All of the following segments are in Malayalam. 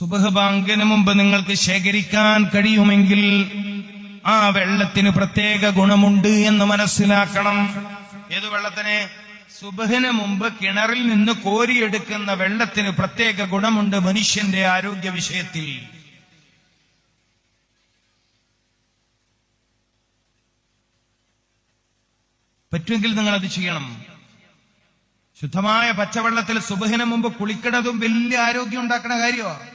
സുബഹ് ബാങ്കിന് മുമ്പ് നിങ്ങൾക്ക് ശേഖരിക്കാൻ കഴിയുമെങ്കിൽ ആ വെള്ളത്തിന് പ്രത്യേക ഗുണമുണ്ട് എന്ന് മനസ്സിലാക്കണം. ഏതു വെള്ളത്തിന്? സുബഹിന് മുമ്പ് കിണറിൽ നിന്ന് കോരിയെടുക്കുന്ന വെള്ളത്തിന് പ്രത്യേക ഗുണമുണ്ട് മനുഷ്യന്റെ ആരോഗ്യ വിഷയത്തിൽ. പറ്റുമെങ്കിൽ നിങ്ങൾ അത് ചെയ്യണം. ശുദ്ധമായ പച്ചവെള്ളത്തിൽ സുബഹിന് മുമ്പ് കുളിക്കണതും വലിയ ആരോഗ്യം ഉണ്ടാക്കുന്ന കാര്യമാണ്.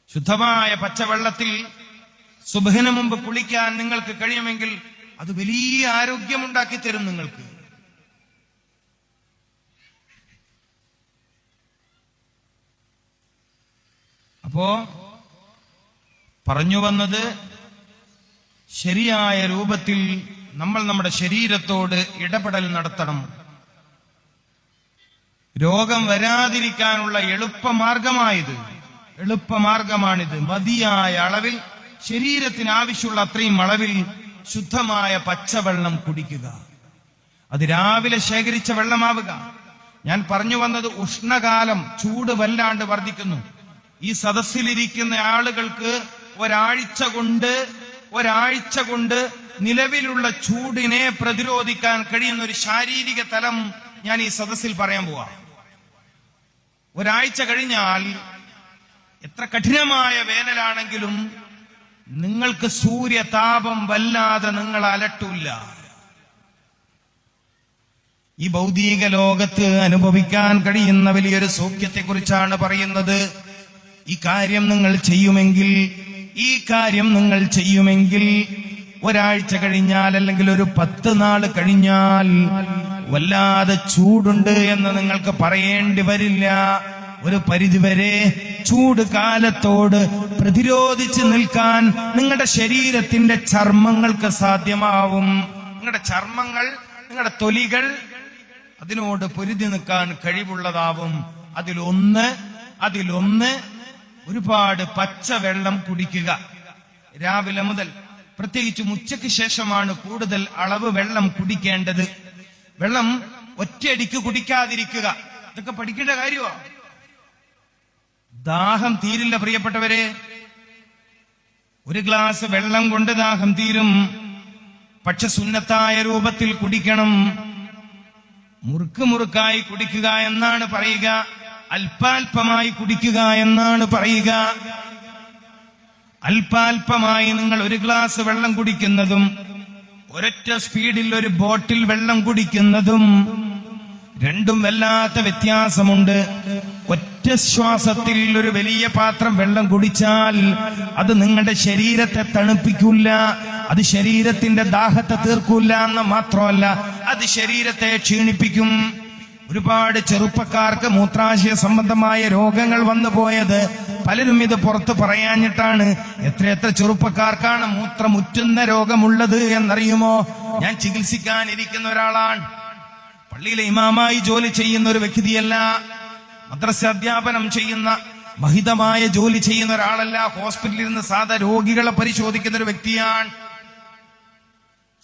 ശുദ്ധമായ പച്ചവെള്ളത്തിൽ സുബഹിന് മുമ്പ് കുളിക്കാൻ നിങ്ങൾക്ക് കഴിയുമെങ്കിൽ അത് വലിയ ആരോഗ്യമുണ്ടാക്കി തരും നിങ്ങൾക്ക്. അപ്പോ പറഞ്ഞു വന്നത്, ശരിയായ രൂപത്തിൽ നമ്മൾ നമ്മുടെ ശരീരത്തോട് ഇടപെടൽ നടത്തണം. രോഗം വരാതിരിക്കാനുള്ള എളുപ്പമാർഗമാണിത്. മതിയായ അളവിൽ, ശരീരത്തിന് ആവശ്യമുള്ള അത്രയും അളവിൽ ശുദ്ധമായ പച്ചവെള്ളം കുടിക്കുക. അത് രാവിലെ ശേഖരിച്ച വെള്ളമാവുക. ഞാൻ പറഞ്ഞു വന്നത്, ഉഷ്ണകാലം, ചൂട് വല്ലാണ്ട് വർദ്ധിക്കുന്നു. ഈ സദസ്സിലിരിക്കുന്ന ആളുകൾക്ക് ഒരാഴ്ച കൊണ്ട് നിലവിലുള്ള ചൂടിനെ പ്രതിരോധിക്കാൻ കഴിയുന്ന ഒരു ശാരീരിക തലം ഞാൻ ഈ സദസ്സിൽ പറയാൻ പോവാ. ഒരാഴ്ച കഴിഞ്ഞാൽ എത്ര കഠിനമായ വേനലാണെങ്കിലും നിങ്ങൾക്ക് സൂര്യതാപം വല്ലാതെ നിങ്ങൾ അലട്ടില്ല. ഈ ഭൗതിക ലോകത്ത് അനുഭവിക്കാൻ കഴിയുന്ന വലിയൊരു സൗഖ്യത്തെക്കുറിച്ചാണ് പറയുന്നത്. ഈ കാര്യം നിങ്ങൾ ചെയ്യുമെങ്കിൽ ഒരാഴ്ച കഴിഞ്ഞാൽ, അല്ലെങ്കിൽ ഒരു 10 നാൾ കഴിഞ്ഞാൽ വല്ലാതെ ചൂടുണ്ട് എന്ന് നിങ്ങൾക്ക് പറയേണ്ടി വരില്ല. ഒരു പരിധിവരെ ചൂട് കാലത്തോട് പ്രതിരോധിച്ച് നിൽക്കാൻ നിങ്ങളുടെ ശരീരത്തിന്റെ ചർമ്മങ്ങൾക്ക് സാധ്യമാവും. നിങ്ങളുടെ ചർമ്മങ്ങൾ, നിങ്ങളുടെ തൊലികൾ അതിനോട് പൊരുതി നിൽക്കാൻ കഴിവുള്ളതാവും. അതിലൊന്ന് ഒരുപാട് പച്ചവെള്ളം കുടിക്കുക. രാവിലെ മുതൽ, പ്രത്യേകിച്ചും ഉച്ചയ്ക്ക് ശേഷമാണ് കൂടുതൽ അളവ് വെള്ളം കുടിക്കേണ്ടത്. വെള്ളം ഒറ്റയടിക്ക് കുടിക്കാതിരിക്കുക. ഇതൊക്കെ പഠിക്കേണ്ട കാര്യമാണ്. ദാഹം തീരില്ല പ്രിയപ്പെട്ടവരെ. ഒരു ഗ്ലാസ് വെള്ളം കൊണ്ട് ദാഹം തീരും. പക്ഷെ സുന്നത്തായ രൂപത്തിൽ കുടിക്കണം. മുറുക്കായി കുടിക്കുക എന്നാണ് പറയുക, അല്പാൽപമായി കുടിക്കുക എന്നാണ് പറയുക. അല്പാൽപമായി നിങ്ങൾ ഒരു ഗ്ലാസ് വെള്ളം കുടിക്കുന്നതും ഒരൊറ്റ സ്പീഡിൽ ഒരു ബോട്ടിൽ വെള്ളം കുടിക്കുന്നതും രണ്ടും വല്ലാത്ത വ്യത്യാസമുണ്ട്. ഒറ്റ ശ്വാസത്തിൽ ഒരു വലിയ പാത്രം വെള്ളം കുടിച്ചാൽ അത് നിങ്ങളുടെ ശരീരത്തെ തണുപ്പിക്കില്ല, അത് ശരീരത്തിന്റെ ദാഹത്തെ തീർക്കൂല എന്ന് മാത്രമല്ല, അത് ശരീരത്തെ ക്ഷീണിപ്പിക്കും. ഒരുപാട് ചെറുപ്പക്കാർക്ക് മൂത്രാശയ സംബന്ധമായ രോഗങ്ങൾ വന്നു പോയത് പലരും ഇത് പുറത്ത് പറയാഞ്ഞിട്ടാണ്. എത്രയെത്ര ചെറുപ്പക്കാർക്കാണ് മൂത്രമുറ്റുന്ന രോഗമുള്ളത് എന്നറിയുമോ? ഞാൻ ചികിത്സിക്കാനിരിക്കുന്ന ഒരാളാണ്. പള്ളിയിലെ ഇമാമായി ജോലി ചെയ്യുന്ന ഒരു വ്യക്തിയല്ല, മദ്രസ അധ്യാപനം ചെയ്യുന്ന മഹിതമായ ജോലി ചെയ്യുന്ന ഒരാളല്ല, ഹോസ്പിറ്റലിൽ നിന്ന് സാധാ രോഗികളെ പരിശോധിക്കുന്ന ഒരു വ്യക്തിയാണ്.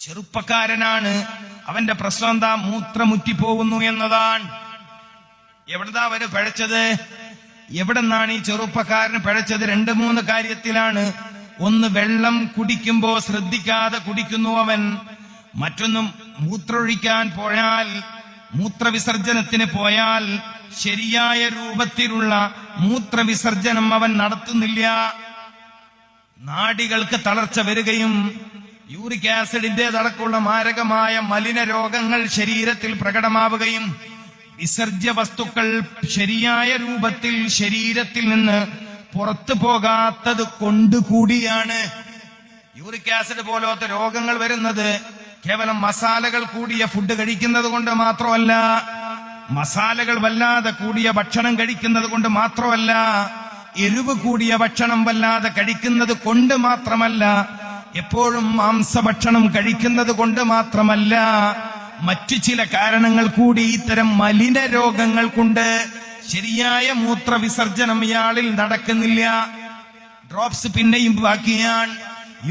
ചെറുപ്പക്കാരനാണ്. അവന്റെ പ്രശ്നം എന്താ? മൂത്രമുറ്റിപ്പോകുന്നു എന്നതാണ്. എവിടെന്നാ അവര് പിഴച്ചത്? എവിടെന്നാണ് ഈ ചെറുപ്പക്കാരന് പിഴച്ചത്? 2-3 കാര്യത്തിലാണ്. ഒന്ന്, വെള്ളം കുടിക്കുമ്പോ ശ്രദ്ധിക്കാതെ കുടിക്കുന്നു അവൻ. മറ്റൊന്നും, മൂത്രമൊഴിക്കാൻ പോയാൽ, മൂത്രവിസർജനത്തിന് പോയാൽ ശരിയായ രൂപത്തിലുള്ള മൂത്രവിസർജനം അവൻ നടത്തുന്നില്ല. നാഡികൾക്ക് തളർച്ച വരികയും യൂറിക് ആസിഡിന്റേതടക്കമുള്ള മാരകമായ മലിന രോഗങ്ങൾ ശരീരത്തിൽ പ്രകടമാവുകയും വിസർജ്യ വസ്തുക്കൾ ശരിയായ രൂപത്തിൽ ശരീരത്തിൽ നിന്ന് പുറത്തു പോകാത്തത് കൊണ്ടുകൂടിയാണ് യൂറിക് ആസിഡ് പോലത്തെ രോഗങ്ങൾ വരുന്നത്. കേവലം മസാലകൾ കൂടിയ ഫുഡ് കഴിക്കുന്നത് കൊണ്ട് മാത്രമല്ല, മസാലകൾ വല്ലാതെ കൂടിയ ഭക്ഷണം കഴിക്കുന്നത് കൊണ്ട് മാത്രമല്ല, എരിവ് കൂടിയ ഭക്ഷണം വല്ലാതെ കഴിക്കുന്നത് കൊണ്ട് മാത്രമല്ല, എപ്പോഴും മാംസഭക്ഷണം കഴിക്കുന്നത് കൊണ്ട് മാത്രമല്ല, മറ്റു ചില കാരണങ്ങൾ കൂടി ഇത്തരം മലിന രോഗങ്ങൾ കൊണ്ട് ശരിയായ മൂത്രവിസർജനം ഇയാളിൽ നടക്കുന്നില്ല. ഡ്രോപ്സ് പിന്നെയും ബാക്കിയാണ്.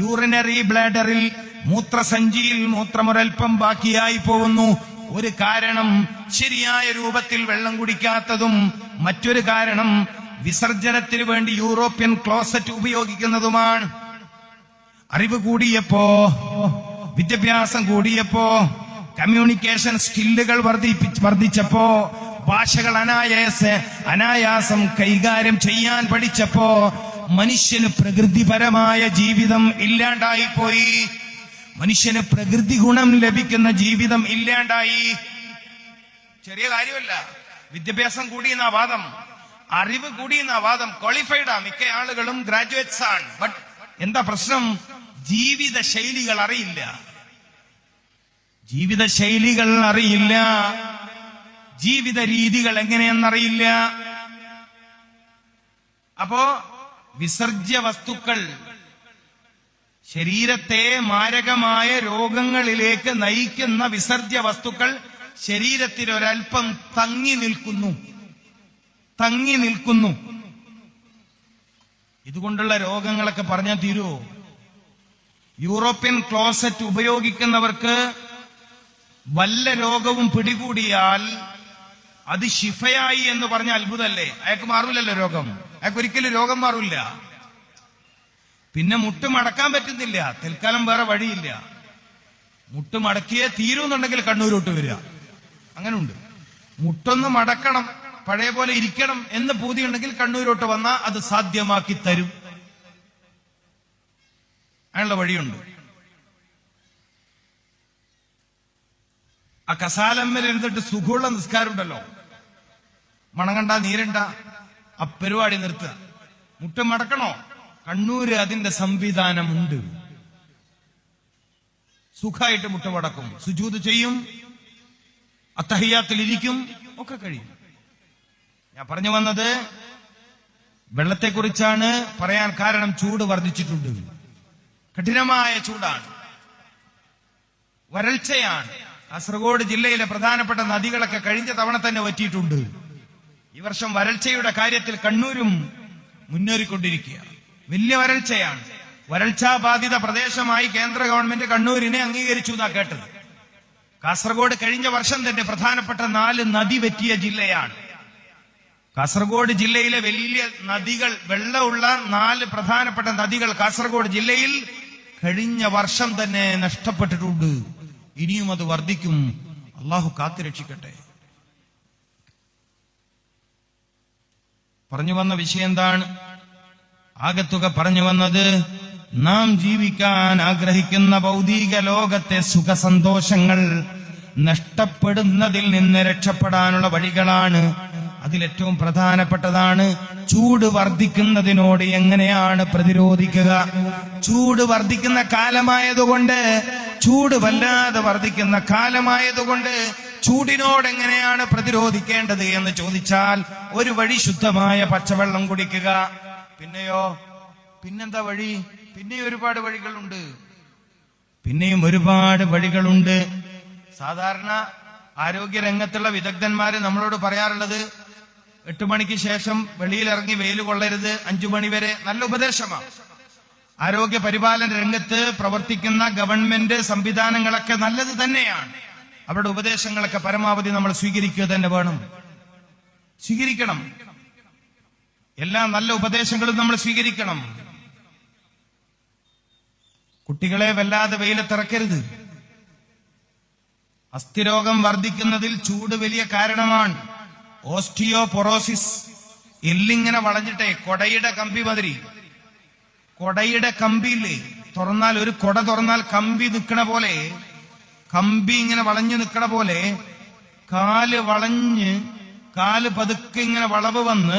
യൂറിനറി ബ്ലാഡറിൽ, മൂത്രസഞ്ചിയിൽ മൂത്രമൊരൽപ്പം ബാക്കിയായി പോകുന്നു. ഒരു കാരണം ശരിയായ രൂപത്തിൽ വെള്ളം കുടിക്കാത്തതും, മറ്റൊരു കാരണം വിസർജനത്തിന് വേണ്ടി യൂറോപ്യൻ ക്ലോസറ്റ് ഉപയോഗിക്കുന്നതുമാണ്. അറിവ് കൂടിയപ്പോ, വിദ്യാഭ്യാസം കൂടിയപ്പോ, കമ്മ്യൂണിക്കേഷൻ സ്കില്ലുകൾ വർദ്ധിച്ചപ്പോ, ഭാഷകൾ അനായാസം കൈകാര്യം ചെയ്യാൻ പഠിച്ചപ്പോ മനുഷ്യന് പ്രകൃതിപരമായ ജീവിതം ഇല്ലാണ്ടായിപ്പോയി. മനുഷ്യന് പ്രകൃതി ഗുണം ലഭിക്കുന്ന ജീവിതം ഇല്ലാണ്ടായി. ചെറിയ കാര്യമല്ല. വിദ്യാഭ്യാസം കൂടിയെന്ന വാദം, അറിവ് കൂടിയെന്ന വാദം. ക്വാളിഫൈഡാ മിക്ക ആളുകളും, ഗ്രാജുവേറ്റ്സ് ആണ്. ബട്ട് എന്താ പ്രശ്നം? ജീവിത ശൈലികൾ അറിയില്ല. ജീവിത ശൈലികൾ അറിയില്ല. ജീവിത രീതികൾ എങ്ങനെയെന്നറിയില്ല. അപ്പോ വിസർജ്യ വസ്തുക്കൾ ശരീരത്തെ മാരകമായ രോഗങ്ങളിലേക്ക് നയിക്കുന്ന വിസർജ്യ വസ്തുക്കൾ ശരീരത്തിൽ ഒരൽപ്പം തങ്ങി നിൽക്കുന്നു. ഇതുകൊണ്ടുള്ള രോഗങ്ങളൊക്കെ പറഞ്ഞാൽ തീരുവോ? യൂറോപ്യൻ ക്ലോസറ്റ് ഉപയോഗിക്കുന്നവർക്ക് വല്ല രോഗവും പിടികൂടിയാൽ അത് ശിഫയായി എന്ന് പറഞ്ഞ അത്ഭുതമല്ലേ? അയാൾക്ക് മാറൂലല്ലോ രോഗം. അയാൾക്ക് ഒരിക്കലും രോഗം മാറൂല. പിന്നെ മുട്ട് മടക്കാൻ പറ്റുന്നില്ല. തൽക്കാലം വേറെ വഴിയില്ല. മുട്ട് മടക്കിയേ തീരുന്നുണ്ടെങ്കിൽ കണ്ണൂരോട്ട് വരിക. അങ്ങനുണ്ട്. മുട്ടൊന്ന് മടക്കണം, പഴയ പോലെ ഇരിക്കണം എന്ന് പൂതിയുണ്ടെങ്കിൽ കണ്ണൂരോട്ട് വന്നാൽ അത് സാധ്യമാക്കി തരും. അതിനുള്ള വഴിയുണ്ട്. ആ കസാലമ്മൽ ഇരുന്നിട്ട് സുഖമുള്ള നിസ്കാരം ഉണ്ടല്ലോ, മണങ്ങണ്ട നീരണ്ട, ആ പരിപാടി നിർത്തുക. മുട്ട് മടക്കണോ? കണ്ണൂര് അതിന്റെ സംവിധാനമുണ്ട്. സുഖമായിട്ട് മുട്ട് മടക്കും, സുജൂദ് ചെയ്യും, അത്തഹിയ്യാത്തിൽ ഇരിക്കും, ഒക്കെ കഴിയും. ഞാൻ പറഞ്ഞു വന്നത് വെള്ളത്തെക്കുറിച്ചാണ് പറയാൻ കാരണം. ചൂട് വർദ്ധിച്ചിട്ടുണ്ട്. കഠിനമായ ചൂടാണ്, വരൾച്ചയാണ്. കാസർഗോഡ് ജില്ലയിലെ പ്രധാനപ്പെട്ട നദികളൊക്കെ കഴിഞ്ഞ തവണ തന്നെ വറ്റിയിട്ടുണ്ട്. ഈ വർഷം വരൾച്ചയുടെ കാര്യത്തിൽ കണ്ണൂരും മുന്നേറിക്കൊണ്ടിരിക്കുക. വലിയ വരൾച്ചയാണ്. വരൾച്ചാ ബാധിത പ്രദേശമായി കേന്ദ്ര ഗവൺമെന്റ് കണ്ണൂരിനെ അംഗീകരിച്ചു എന്നാ കേട്ടത്. കാസർഗോഡ് കഴിഞ്ഞ വർഷം തന്നെ പ്രധാനപ്പെട്ട 4 നദി വറ്റിയ ജില്ലയാണ്. കാസർഗോഡ് ജില്ലയിലെ വലിയ നദികൾ, വെള്ളമുള്ള 4 പ്രധാനപ്പെട്ട നദികൾ കാസർഗോഡ് ജില്ലയിൽ കഴിഞ്ഞ വർഷം തന്നെ നഷ്ടപ്പെട്ടിട്ടുണ്ട്. ഇനിയും അത് വർദ്ധിക്കും. അള്ളാഹു കാത്തുരക്ഷിക്കട്ടെ. പറഞ്ഞു വന്ന വിഷയം എന്താണ്? ആകത്തുക പറഞ്ഞു വന്നത്, നാം ജീവിക്കാൻ ആഗ്രഹിക്കുന്ന ഭൗതിക ലോകത്തെ സുഖസന്തോഷങ്ങൾ നഷ്ടപ്പെടുന്നതിൽ നിന്ന് രക്ഷപ്പെടാനുള്ള വഴികളാണ്. അതിലേറ്റവും പ്രധാനപ്പെട്ടതാണ് ചൂട് വർദ്ധിക്കുന്നതിനോട് എങ്ങനെയാണ് പ്രതിരോധിക്കുക. ചൂട് വർദ്ധിക്കുന്ന കാലമായതുകൊണ്ട്, ചൂട് വല്ലാതെ വർദ്ധിക്കുന്ന കാലമായതുകൊണ്ട് ചൂടിനോട് എങ്ങനെയാണ് പ്രതിരോധിക്കേണ്ടത് എന്ന് ചോദിച്ചാൽ ഒരു വഴി ശുദ്ധമായ പച്ചവെള്ളം കുടിക്കുക. പിന്നെയോ? പിന്നെന്താ വഴി? പിന്നെയും ഒരുപാട് വഴികളുണ്ട്. സാധാരണ ആരോഗ്യരംഗത്തുള്ള വിദഗ്ധന്മാര് നമ്മളോട് പറയാറുള്ളത് 8 മണിക്ക് ശേഷം വെളിയിലിറങ്ങി വെയിൽ കൊള്ളരുത്, 5 മണി വരെ. നല്ല ഉപദേശമാണ്. ആരോഗ്യ പരിപാലന രംഗത്ത് പ്രവർത്തിക്കുന്ന ഗവൺമെന്റ് സംവിധാനങ്ങളൊക്കെ നല്ലത് തന്നെയാണ്. അവരുടെ ഉപദേശങ്ങളൊക്കെ പരമാവധി നമ്മൾ സ്വീകരിക്കുക തന്നെ വേണം. സ്വീകരിക്കണം. എല്ലാ നല്ല ഉപദേശങ്ങളും നമ്മൾ സ്വീകരിക്കണം. കുട്ടികളെ വല്ലാതെ വെയിലത്തിറക്കരുത്. അസ്ഥിരോഗം വർദ്ധിക്കുന്നതിൽ ചൂട് വലിയ കാരണമാണ്. ഓസ്റ്റിയോപൊറോസിസ്, എല്ലിങ്ങനെ വളഞ്ഞിട്ടേ കൊടയുടെ കമ്പി മാതിരി, കൊടയുടെ കമ്പിയില്ലേ തുറന്നാൽ, ഒരു കൊട തുറന്നാൽ കമ്പി നിൽക്കണ പോലെ, കമ്പി ഇങ്ങനെ വളഞ്ഞു നിൽക്കണ പോലെ കാല് വളഞ്ഞ്, കാല് പതുക്കെ ഇങ്ങനെ വളവ് വന്ന്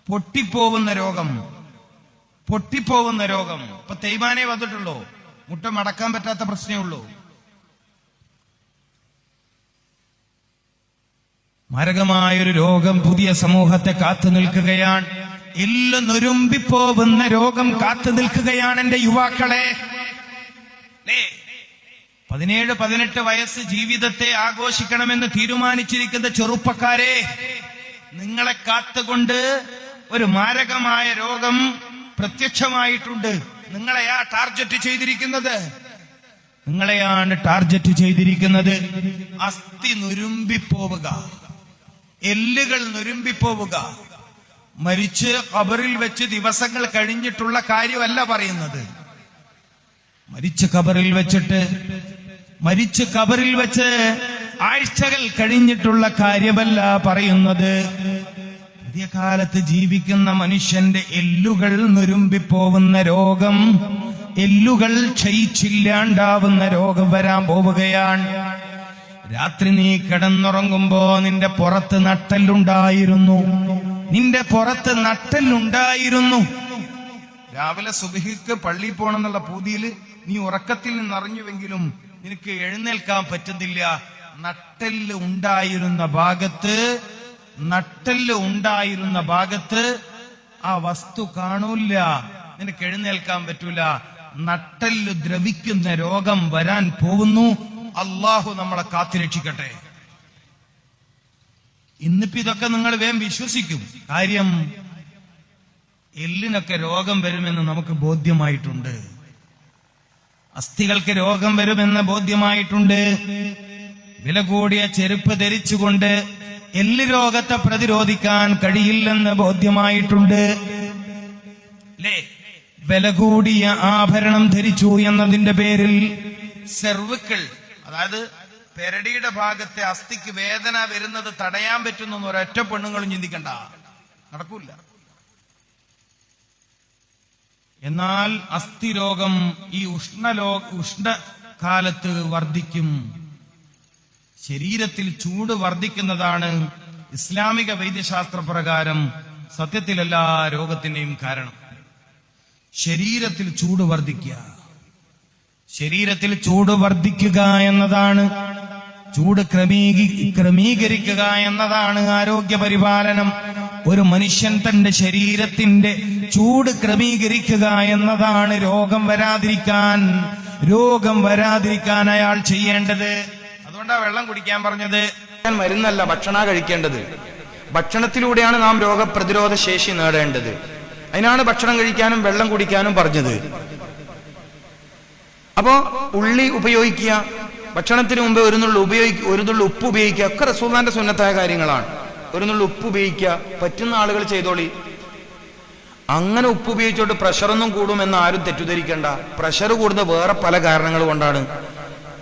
പൊട്ടിപ്പോവുന്ന രോഗം. ഇപ്പൊ തേയ്മാനേ വന്നിട്ടുള്ളൂ, മുട്ട മടക്കാൻ പറ്റാത്ത പ്രശ്നമേ ഉള്ളൂ. മാരകമായൊരു രോഗം പുതിയ സമൂഹത്തെ കാത്തു നിൽക്കുകയാണ്. എല്ലാം നൊരുമ്പിപ്പോവുന്ന രോഗം കാത്തു നിൽക്കുകയാണ് എന്റെ യുവാക്കളെ. 17-18 വയസ്സ് ജീവിതത്തെ ആഘോഷിക്കണമെന്ന് തീരുമാനിച്ചിരിക്കുന്ന ചെറുപ്പക്കാരെ, നിങ്ങളെ കാത്തുകൊണ്ട് ഒരു മാരകമായ രോഗം പ്രത്യക്ഷമായിട്ടുണ്ട്. നിങ്ങളെയാണ് ടാർഗറ്റ് ചെയ്തിരിക്കുന്നത്. അസ്ഥി നുരുമ്പിപ്പോവുക, എല്ലുകൾ നുരുമ്പിപ്പോവുക, മരിച്ച് ഖബറിൽ വെച്ച് ദിവസങ്ങൾ കഴിഞ്ഞിട്ടുള്ള കാര്യമല്ല പറയുന്നത്. മരിച്ച് ഖബറിൽ വെച്ച് ആഴ്ചകൾ കഴിഞ്ഞിട്ടുള്ള കാര്യമല്ല പറയുന്നത്. പുതിയ കാലത്ത് ജീവിക്കുന്ന മനുഷ്യന്റെ എല്ലുകൾ നുരുമ്പിപ്പോവുന്ന രോഗം, എല്ലുകൾ ക്ഷയിച്ചില്ലാണ്ടാവുന്ന രോഗം വരാൻ പോവുകയാണ്. രാത്രി നീ കിടന്നുറങ്ങുമ്പോ നിന്റെ പുറത്ത് നട്ടെല്ലുണ്ടായിരുന്നു. രാവിലെ സുബ്ഹിക്ക് പള്ളിയിൽ പോകണമെന്നുള്ള പൂതിയിൽ നീ ഉറക്കത്തിൽ നിന്നറിഞ്ഞുവെങ്കിലും നിനക്ക് എഴുന്നേൽക്കാൻ പറ്റുന്നില്ല. നട്ടെല്ല് ഉണ്ടായിരുന്ന ഭാഗത്ത് ആ വസ്തു കാണൂല്ല, നിനക്ക് എഴുന്നേൽക്കാൻ പറ്റൂല. നട്ടെല്ല് ദ്രവിക്കുന്ന രോഗം വരാൻ പോകുന്നു. അള്ളാഹു നമ്മളെ കാത്തുരക്ഷിക്കട്ടെ. ഇന്നിപ്പോ ഇതൊക്കെ നിങ്ങൾ വേഗം വിശ്വസിക്കും. കാര്യം എല്ലിനൊക്കെ രോഗം വരുമെന്ന് നമുക്ക് ബോധ്യമായിട്ടുണ്ട്, അസ്ഥികൾക്ക് രോഗം വരുമെന്ന് ബോധ്യമായിട്ടുണ്ട്. വില കൂടിയ ചെരുപ്പ് ധരിച്ചുകൊണ്ട് എല്ല് രോഗത്തെ പ്രതിരോധിക്കാൻ കഴിയില്ലെന്ന് ബോധ്യമായിട്ടുണ്ട്. അല്ലേ? വില കൂടിയ ആഭരണം ധരിച്ചു എന്നതിന്റെ പേരിൽ സെർവിക്കൽ, അതായത് പെരടിയുടെ ഭാഗത്തെ അസ്ഥിക്ക് വേദന വരുന്നത് തടയാൻ പറ്റുന്ന ഒരൊറ്റ പെണ്ണുങ്ങളും ചിന്തിക്കണ്ട, നടക്കൂല. എന്നാൽ അസ്ഥിരോഗം ഈ ഉഷ്ണകാലത്ത് വർദ്ധിക്കും. ശരീരത്തിൽ ചൂട് വർദ്ധിക്കുന്നതാണ് ഇസ്ലാമിക വൈദ്യശാസ്ത്ര പ്രകാരം സത്യത്തിൽ എല്ലാ രോഗത്തിന്റെയും കാരണം. ശരീരത്തിൽ ചൂട് വർദ്ധിക്കുക എന്നതാണ്, ചൂട് ക്രമീകരിക്കുക എന്നതാണ് ആരോഗ്യ പരിപാലനം. ഒരു മനുഷ്യൻ തന്റെ ശരീരത്തിന്റെ ചൂട് ക്രമീകരിക്കുക എന്നതാണ് രോഗം വരാതിരിക്കാൻ അയാൾ ചെയ്യേണ്ടത്. അതുകൊണ്ടാണ് വെള്ളം കുടിക്കാൻ പറഞ്ഞത്. മരുന്നല്ല, ഭക്ഷണ കഴിക്കേണ്ടത്. ഭക്ഷണത്തിലൂടെയാണ് നാം രോഗപ്രതിരോധ ശേഷി നേടേണ്ടത്. അതിനാണ് ഭക്ഷണം കഴിക്കാനും വെള്ളം കുടിക്കാനും പറഞ്ഞത്. അപ്പോ ഉള്ളി ഉപയോഗിക്കുക, ഭക്ഷണത്തിന് മുമ്പ് ഒരു നുള്ളി ഉപ്പ് ഉപയോഗിക്കുക, ഒക്കെ റസൂലുള്ളാഹിന്റെ സുന്നത്തായ കാര്യങ്ങളാണ്. ഒരു നുള്ളി ഉപ്പ് ഉപയോഗിക്കുക, പറ്റുന്ന ആളുകൾ ചെയ്തോളി. അങ്ങനെ ഉപ്പ് ഉപയോഗിച്ചോട്ട് പ്രഷറൊന്നും കൂടുമെന്ന് ആരും തെറ്റിദ്ധരിക്കേണ്ട. പ്രഷർ കൂടുന്ന വേറെ പല കാരണങ്ങൾ കൊണ്ടാണ്.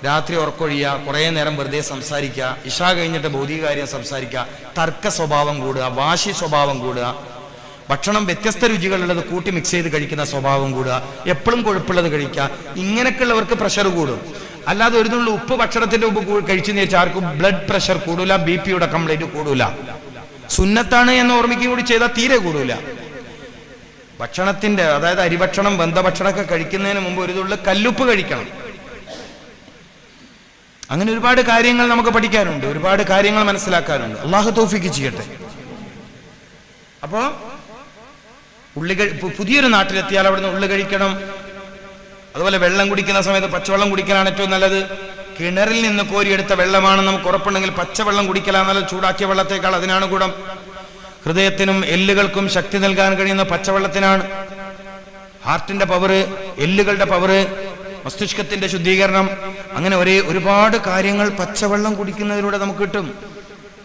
രാത്രി ഉറക്കൊഴിയുക, കുറെ നേരം വെറുതെ സംസാരിക്കുക, ഇശാ കഴിഞ്ഞിട്ട് ഭൗതിക കാര്യം സംസാരിക്കുക, തർക്ക സ്വഭാവം കൂടുക, വാശി സ്വഭാവം കൂടുക, ഭക്ഷണം വ്യത്യസ്ത രുചികളുള്ളത് കൂട്ടി മിക്സ് ചെയ്ത് കഴിക്കുന്ന സ്വഭാവം കൂടുക, എപ്പോഴും കൊഴുപ്പുള്ളത് കഴിക്കുക. ഇങ്ങനെയൊക്കെയുള്ളവർക്ക് പ്രഷർ കൂടും. അല്ലാതെ ഒരു നുള്ളി ഉപ്പ് ഭക്ഷണത്തിന്റെ മുമ്പ് കഴിച്ചെന്ന് വെച്ചാൽ ആർക്കും ബ്ലഡ് പ്രഷർ കൂടൂല, BP കംപ്ലൈന്റ് കൂടൂല. സുന്നത്താണ് എന്ന് ഓർമ്മിക്കുകയും കൂടി ചെയ്താൽ തീരെ കൂടൂല. ഭക്ഷണത്തിന്റെ, അതായത് അരിഭക്ഷണം, ബന്ധഭക്ഷണമൊക്കെ കഴിക്കുന്നതിന് മുമ്പ് ഒരു തുള്ളി കല്ലുപ്പ് കഴിക്കണം. അങ്ങനെ ഒരുപാട് കാര്യങ്ങൾ നമുക്ക് പഠിക്കാനുണ്ട്, ഒരുപാട് കാര്യങ്ങൾ മനസ്സിലാക്കാനുണ്ട്. അള്ളാഹു തൗഫീഖ് ചെയ്യട്ടെ. അപ്പോ പുതിയൊരു നാട്ടിലെത്തിയാൽ അവിടുന്ന് ഉള്ളി കഴിക്കണം. അതുപോലെ വെള്ളം കുടിക്കുന്ന സമയത്ത് പച്ചവെള്ളം കുടിക്കലാണ് ഏറ്റവും നല്ലത്. കിണറിൽ നിന്ന് കോരിയെടുത്ത വെള്ളമാണെന്ന് നമുക്ക് ഉറപ്പുണ്ടെങ്കിൽ പച്ചവെള്ളം കുടിക്കലാണ് നല്ലത്, ചൂടാക്കിയ വെള്ളത്തേക്കാൾ. അതിനാണ് ഗുണം. ഹൃദയത്തിനും എല്ലുകൾക്കും ശക്തി നൽകാൻ കഴിയുന്ന പച്ചവെള്ളത്തിനാണ്. ഹാർട്ടിന്റെ പവറ്, എല്ലുകളുടെ പവറ്, മസ്തിഷ്കത്തിന്റെ ശുദ്ധീകരണം, അങ്ങനെ ഒരുപാട് കാര്യങ്ങൾ പച്ചവെള്ളം കുടിക്കുന്നതിലൂടെ നമുക്ക് കിട്ടും.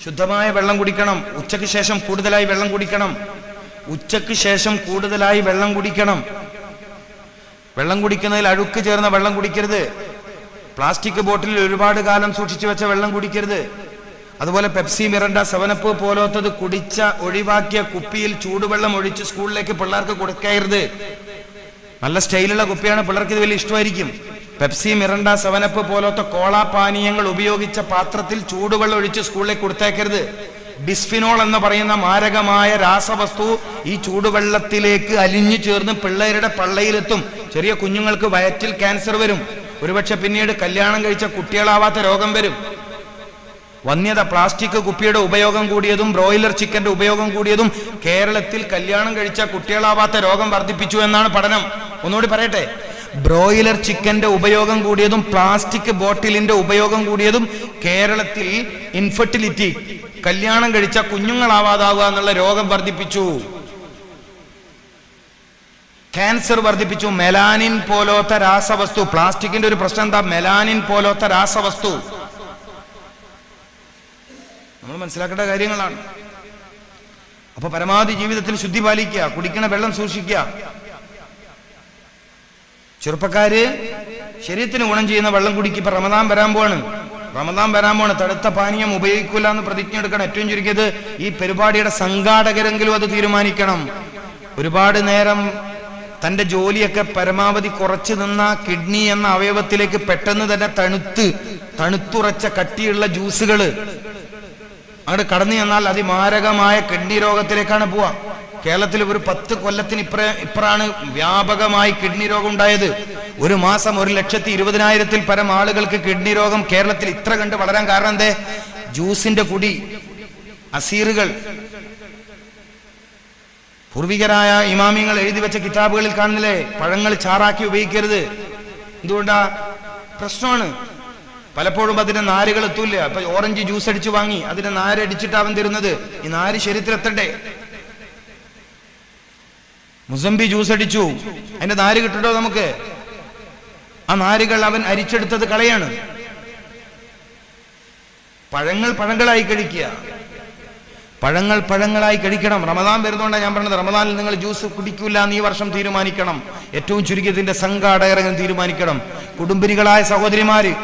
ശുദ്ധമായ വെള്ളം കുടിക്കണം. ഉച്ചയ്ക്ക് ശേഷം കൂടുതലായി വെള്ളം കുടിക്കണം. വെള്ളം കുടിക്കുന്നതിൽ അഴുക്ക് ചേർന്ന വെള്ളം കുടിക്കരുത്. പ്ലാസ്റ്റിക് ബോട്ടിലിൽ ഒരുപാട് കാലം സൂക്ഷിച്ചു വെച്ച വെള്ളം കുടിക്കരുത്. അതുപോലെ പെപ്സി, മിറണ്ട, 7up പോലത്തത് ഒഴിവാക്കിയ കുപ്പിയിൽ ചൂടുവെള്ളം ഒഴിച്ച് സ്കൂളിലേക്ക് പിള്ളേർക്ക് കൊടുക്കരുത്. നല്ല സ്റ്റൈലുള്ള കുപ്പിയാണ്, പിള്ളേർക്ക് ഇത് വലിയ ഇഷ്ടമായിരിക്കും. പെപ്സി, മിറണ്ട, 7up പോലത്തെ കോള പാനീയങ്ങൾ ഉപയോഗിച്ച പാത്രത്തിൽ ചൂടുവെള്ളം ഒഴിച്ച് സ്കൂളിലേക്ക് കൊടുത്തേക്കരുത്. ബിസ്ഫിനോൾ എന്ന് പറയുന്ന മാരകമായ രാസവസ്തു ഈ ചൂടുവെള്ളത്തിലേക്ക് അലിഞ്ഞു ചേർന്ന് പിള്ളേരുടെ പള്ളയിലെത്തും. ചെറിയ കുഞ്ഞുങ്ങൾക്ക് വയറ്റിൽ ക്യാൻസർ വരും. ഒരുപക്ഷെ പിന്നീട് കല്യാണം കഴിച്ച കുട്ടികളാവാത്ത രോഗം വരും. വന്യത, പ്ലാസ്റ്റിക് കുപ്പിയുടെ ഉപയോഗം കൂടിയതും ബ്രോയിലർ ചിക്കന്റെ ഉപയോഗം കൂടിയതും കേരളത്തിൽ കല്യാണം കഴിച്ച കുട്ടികളാവാത്ത രോഗം വർദ്ധിപ്പിച്ചു എന്നാണ് പഠനം. ഒന്നുകൂടി പറയട്ടെ, ബ്രോയിലർ ചിക്കന്റെ ഉപയോഗം കൂടിയതും പ്ലാസ്റ്റിക് ബോട്ടിലിന്റെ ഉപയോഗം കൂടിയതും കേരളത്തിൽ ഇൻഫെർട്ടിലിറ്റി, കല്യാണം കഴിച്ച കുഞ്ഞുങ്ങളാവാതാവുക എന്നുള്ള രോഗം വർദ്ധിപ്പിച്ചു. ക്യാൻസർ വർദ്ധിപ്പിച്ചു. മെലാനിൻ പോലത്തെ രാസവസ്തു, പ്ലാസ്റ്റിക്കിന്റെ ഒരു പ്രശ്നം എന്താ? മെലാനിൻ പോലത്തെ രാസവസ്തു. നമ്മൾ മനസ്സിലാക്കേണ്ട കാര്യങ്ങളാണ്. അപ്പൊ പരമാവധി ജീവിതത്തിൽ ശുദ്ധി പാലിക്കുക, കുടിക്കണ വെള്ളം സൂക്ഷിക്കുക. ചെറുപ്പക്കാര് ശരീരത്തിന് ഗുണം ചെയ്യുന്ന വെള്ളം കുടിക്കുക. ഇപ്പൊ റമദാൻ വരാൻ പോവാണ്. തടുത്ത പാനീയം ഉപയോഗിക്കൂല എന്ന് പ്രതിജ്ഞ എടുക്കണം. ഏറ്റവും ചുരുക്കിയത് ഈ പരിപാടിയുടെ സംഘാടകരെങ്കിലും അത് തീരുമാനിക്കണം. ഒരുപാട് നേരം തന്റെ ജോലിയൊക്കെ പരമാവധി കുറച്ചു നിന്ന കിഡ്നി എന്ന അവയവത്തിലേക്ക് പെട്ടെന്ന് തന്നെ തണുത്തുറച്ച കട്ടിയുള്ള ജ്യൂസുകള് അവിടെ കടന്നു ചെന്നാൽ അതിമാരകമായ കിഡ്നി രോഗത്തിലേക്കാണ് പോവാ. കേരളത്തിൽ ഒരു 10 കൊല്ലത്തിന് ഇപ്പറാണ് വ്യാപകമായി കിഡ്നി രോഗം ഉണ്ടായത്. ഒരു മാസം 1,20,000-ൽ പരം ആളുകൾക്ക് കിഡ്നി രോഗം കേരളത്തിൽ ഇത്ര കണ്ട് വളരാൻ കാരണം എന്തേ? ജ്യൂസിന്റെ കുടി, അസീറുകൾ. പൂർവികരായ ഇമാമിങ്ങൾ എഴുതി വെച്ച കിതാബുകളിൽ കാണുന്നില്ലേ, പഴങ്ങൾ ചാറാക്കി ഉപയോഗിക്കരുത്. എന്തുകൊണ്ടാ? പ്രശ്നമാണ്. പലപ്പോഴും അതിന്റെ നാരുകൾ എത്തൂല്ല. അപ്പൊ ഓറഞ്ച് ജ്യൂസ് അടിച്ചു വാങ്ങി അതിന്റെ നാരടിച്ചിട്ട് അവൻ തരുന്നത്. ഈ നാര് ശരീരത്തിലെത്തണ്ടേ? മുസംബി ജ്യൂസ് അടിച്ചു, അതിന്റെ നാര് കിട്ടണ്ടോ നമുക്ക്? ആ നാരുകൾ അവൻ അരിച്ചെടുത്തത് കളയാണ്. പഴങ്ങളായി കഴിക്കുക, പഴങ്ങളായി കഴിക്കണം. റമദാൻ വരുന്നതുകൊണ്ടാണ് ഞാൻ പറഞ്ഞത്, റമദാനിൽ നിങ്ങൾ ജ്യൂസ് കുടിക്കൂല എന്ന് ഈ വർഷം തീരുമാനിക്കണം. ഏറ്റവും ചുരുക്കിയതിന്റെ സംഘാടകരും തീരുമാനിക്കണം. കുടുംബിനികളായ സഹോദരിമാര്,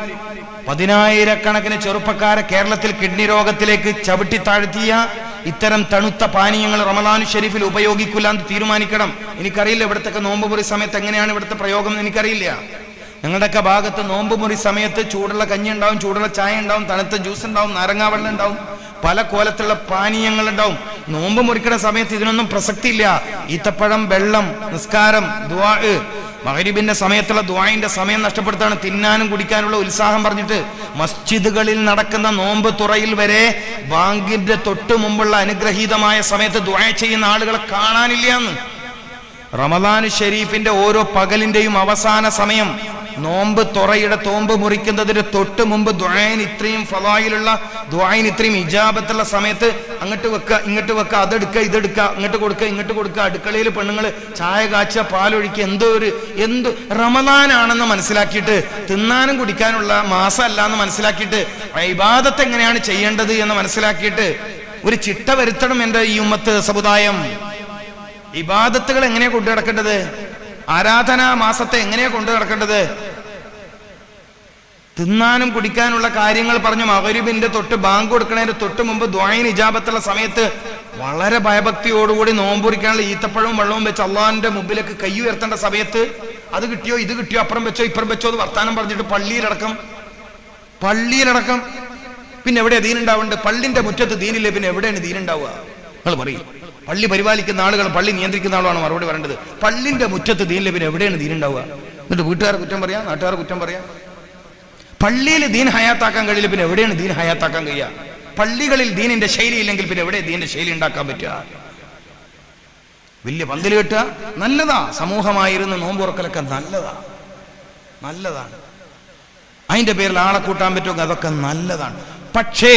10,000-കണക്കിന് ചെറുപ്പക്കാരെ കേരളത്തിൽ കിഡ്നി രോഗത്തിലേക്ക് ചവിട്ടി താഴ്ത്തിയ ഇത്തരം തണുത്ത പാനീയങ്ങൾ റമദാൻ ഷരീഫിൽ ഉപയോഗിക്കില്ല എന്ന് തീരുമാനിക്കണം. എനിക്കറിയില്ല ഇവിടുത്തെ നോമ്പ് മുറി സമയത്ത് എങ്ങനെയാണ് ഇവിടുത്തെ പ്രയോഗം എന്ന് എനിക്കറിയില്ല. ഞങ്ങളുടെയൊക്കെ ഭാഗത്ത് നോമ്പ് മുറി സമയത്ത് ചൂടുള്ള കഞ്ഞി ഉണ്ടാവും, ചൂടുള്ള ചായ ഉണ്ടാവും, തണുത്ത ജ്യൂസ് ഉണ്ടാവും, നാരങ്ങാവെള്ളം ഉണ്ടാവും, പല കോലത്തുള്ള പാനീയങ്ങൾ ഉണ്ടാവും. നോമ്പ് മുറിക്കുന്ന സമയത്ത് ഇതിനൊന്നും പ്രസക്തി ഇല്ല. ഈത്തപ്പഴം, വെള്ളം, നിസ്കാരം, ദുആ, മഗ്രിബിന്റെ സമയത്തുള്ള ദുആഇന്റെ സമയം നഷ്ടപ്പെടുത്താണ്. തിന്നാനും കുടിക്കാനുള്ള ഉത്സാഹം പറഞ്ഞിട്ട് മസ്ജിദുകളിൽ നടക്കുന്ന നോമ്പ് തുറയിൽ വരെ ബാങ്കിന്റെ തൊട്ട് മുമ്പുള്ള അനുഗ്രഹീതമായ സമയത്ത് ദുആ ചെയ്യുന്ന ആളുകളെ കാണാനില്ല എന്ന്. റമദാൻ ഷരീഫിന്റെ ഓരോ പകലിന്റെയും അവസാന സമയം നോമ്പ് തുറയുടെ തോമ്പ് മുറിക്കുന്നതിന് തൊട്ട് മുമ്പ് ദുആഇന് ഇത്രയും ഫളായിലുള്ള, ദുആഇന് ഇത്രയും ഇജാബത്തുള്ള സമയത്ത് അങ്ങോട്ട് വെക്കുക, ഇങ്ങോട്ട് വെക്കുക, അതെടുക്കുക, ഇതെടുക്കുക, അങ്ങോട്ട് കൊടുക്കുക, ഇങ്ങോട്ട് കൊടുക്കുക. അടുക്കളയിൽ പെണ്ണുങ്ങൾ ചായ കാച്ചുക, പാലൊഴിക്കുക. എന്ത് റമദാനാണെന്ന് മനസ്സിലാക്കിയിട്ട്, തിന്നാനും കുടിക്കാനുള്ള മാസമല്ല എന്ന് മനസ്സിലാക്കിയിട്ട്, ഇബാദത്ത് എങ്ങനെയാണ് ചെയ്യേണ്ടത് എന്ന് മനസ്സിലാക്കിയിട്ട് ഒരു ചിട്ട വരുത്തണം എൻ്റെ ഈ ഉമ്മത്ത് സമുദായം. ഇബാദത്തുകൾ എങ്ങനെയാ കൊണ്ടു നടക്കേണ്ടത്? ആരാധനാ മാസത്തെ എങ്ങനെയാ കൊണ്ടു നടക്കേണ്ടത്? തിന്നാനും കുടിക്കാനുള്ള കാര്യങ്ങൾ പറഞ്ഞു മഗ്രിബിന്റെ തൊട്ട് ബാങ്ക് കൊടുക്കുന്നതിന്റെ തൊട്ട് മുമ്പ് ദുആഇന് ഇജാബത്തുള്ള സമയത്ത് വളരെ ഭയഭക്തിയോടുകൂടി നോമ്പുറിക്കാനുള്ള ഈത്തപ്പഴവും വെള്ളവും വെച്ച് അള്ളാഹിന്റെ മുമ്പിലേക്ക് കൈ ഉയർത്തേണ്ട സമയത്ത് അത് കിട്ടിയോ, ഇത് കിട്ടിയോ, അപ്പുറം വെച്ചോ ഇപ്പുറം വെച്ചോ എന്ന് വർത്താനം പറഞ്ഞിട്ട് പള്ളിയിലടക്കം പിന്നെ എവിടെയാ ദീനുണ്ടാവേണ്ടത്? പള്ളിന്റെ മുറ്റത്ത് ദീനില്ലേ, പിന്നെ എവിടെയാണ് ദീനുണ്ടാവുക? നിങ്ങൾ പറയും. പള്ളി പരിപാലിക്കുന്ന ആളുകൾ, പള്ളി നിയന്ത്രിക്കുന്ന ആളാണ് മറുപടി പറയേണ്ടത്. പള്ളിന്റെ മുറ്റത്ത് ദീനില്ലേ, പിന്നെ എവിടെയാണ് ദീനുണ്ടാവുക? എന്നിട്ട് വീട്ടുകാർ കുറ്റം പറയാം, നാട്ടുകാർ കുറ്റം പറയാം. പള്ളിയിൽ ദീൻ ഹയാത്താക്കാൻ കഴിയില്ല, പിന്നെ എവിടെയാണ് ദീൻ ഹയാത്താക്കാൻ കഴിയുക? പള്ളികളിൽ ദീനിന്റെ ശൈലി ഇല്ലെങ്കിൽ പിന്നെ എവിടെ ദീനിന്റെ ശൈലി ഉണ്ടാക്കാൻ പറ്റുക? വലിയ പന്തൽ കെട്ടുക നല്ലതാ, സമൂഹമായിരുന്നു നോമ്പുറക്കലൊക്കെ നല്ലതാണ്. അതിന്റെ പേരിൽ ആളെ കൂട്ടാൻ പറ്റുമെങ്കിൽ അതൊക്കെ നല്ലതാണ്. പക്ഷേ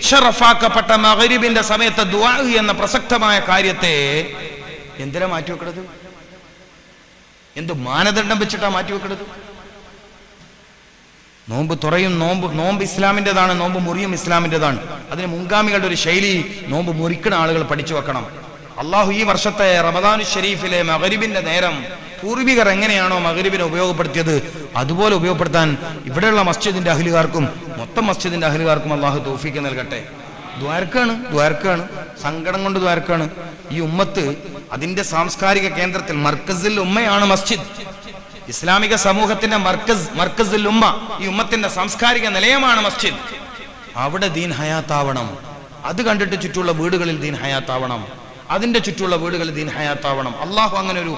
ഷറഫാക്കപ്പെട്ട മഗ്രിബിന്റെ സമയത്ത് ദുആ എന്ന പ്രസക്തമായ കാര്യത്തെ എന്തിനാ മാറ്റിവെക്കണത്? എന്ത് മാനദണ്ഡം വെച്ചിട്ടാ മാറ്റിവെക്കണത്? നോമ്പ് തുറയും നോമ്പ് ഇസ്ലാമിൻ്റെതാണ്, നോമ്പ് മുറിയും ഇസ്ലാമിൻ്റെതാണ്. അതിന് മുൻഗാമികളുടെ ഒരു ശൈലി നോമ്പ് മുറിക്കുന്ന ആളുകൾ പഠിച്ചു വെക്കണം. അള്ളാഹു ഈ വർഷത്തെ റമദാൻ ഷരീഫിലെ മഗ്രിബിന്റെ നേരം പൂർവികർ എങ്ങനെയാണോ മഗ്രിബിനെ ഉപയോഗപ്പെടുത്തിയത് അതുപോലെ ഉപയോഗപ്പെടുത്താൻ ഇവിടെയുള്ള മസ്ജിദിന്റെ അഹ്ലുകാർക്കും മൊത്തം മസ്ജിദിന്റെ അഹ്ലുകാർക്കും അള്ളാഹു തൗഫീഖ് നൽകട്ടെ. ദ്വാരക്കാണ്, സങ്കടം കൊണ്ട് ദ്വാരക്കാണ്. ഈ ഉമ്മത്ത് അതിന്റെ സാംസ്കാരിക കേന്ദ്രത്തിൽ മർക്കസിൽ ഉമ്മയാണ് മസ്ജിദ്. ഇസ്ലാമിക സമൂഹത്തിന്റെ മർക്കസിൽ ഉമ്മ, ഈ ഉമ്മത്തിന്റെ സാംസ്കാരിക നിലയമാണ് മസ്ജിദ്. അവിടെ ദീൻ ഹയാത്താവണം. അത് കണ്ടിട്ട് ചുറ്റുള്ള വീടുകളിൽ ദീൻ ഹയാത്താവണം. അതിന്റെ ചുറ്റുള്ള വീടുകളിൽ ദീൻ ഹയാത്താവണം. അള്ളാഹു അങ്ങനെ ഒരു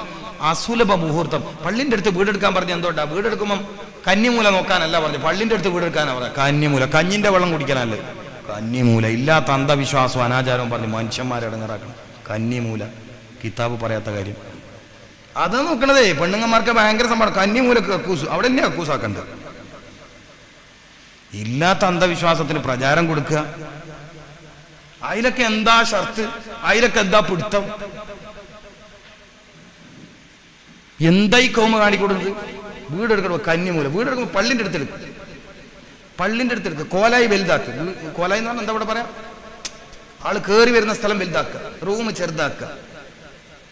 അസുലഭ മുഹൂർത്തം. പള്ളിന്റെ അടുത്ത് വീടെടുക്കാൻ പറഞ്ഞ എന്തോട്ടാ? വീടെടുക്കുമ്പം കന്നിമൂല നോക്കാനല്ല പറഞ്ഞു, പള്ളിന്റെ അടുത്ത് വീടെടുക്കാനാ പറഞ്ഞ. കന്നിമൂല, കഞ്ഞിന്റെ വെള്ളം കുടിക്കാനല്ലേ കന്നിമൂല. ഇല്ലാത്ത അന്ധവിശ്വാസവും അനാചാരവും പറഞ്ഞ് മനുഷ്യന്മാരെ ഇടങ്ങറാക്കണം. കന്നിമൂല കിതാബ് പറയാത്ത കാര്യം അത് നോക്കണതേ. പെണ്ണുങ്ങന്മാർക്ക് ഭയങ്കര സംഭവം. കന്നിമൂലക്ക് കക്കൂസ്, അവിടെ തന്നെ കക്കൂസാക്കണ്ടത്. ഇല്ലാത്ത അന്ധവിശ്വാസത്തിന് പ്രചാരം കൊടുക്കുക. അതിലൊക്കെ എന്താ ഷർത്ത്, അതിലൊക്കെ എന്താ പിടുത്തം, എന്തായി കൗമ കാണിക്കൊടുത്ത്? വീടെടുക്കണോ കന്നിമൂല? വീടെടുക്കുമ്പോൾ പള്ളിന്റെ അടുത്തെടുക്കും, കോലായി വലുതാക്ക്. കോലായി എന്ന് പറഞ്ഞാൽ എന്താ ഇവിടെ പറയാം? ആള് കയറി വരുന്ന സ്ഥലം വലുതാക്കുക, റൂം ചെറുതാക്കുക.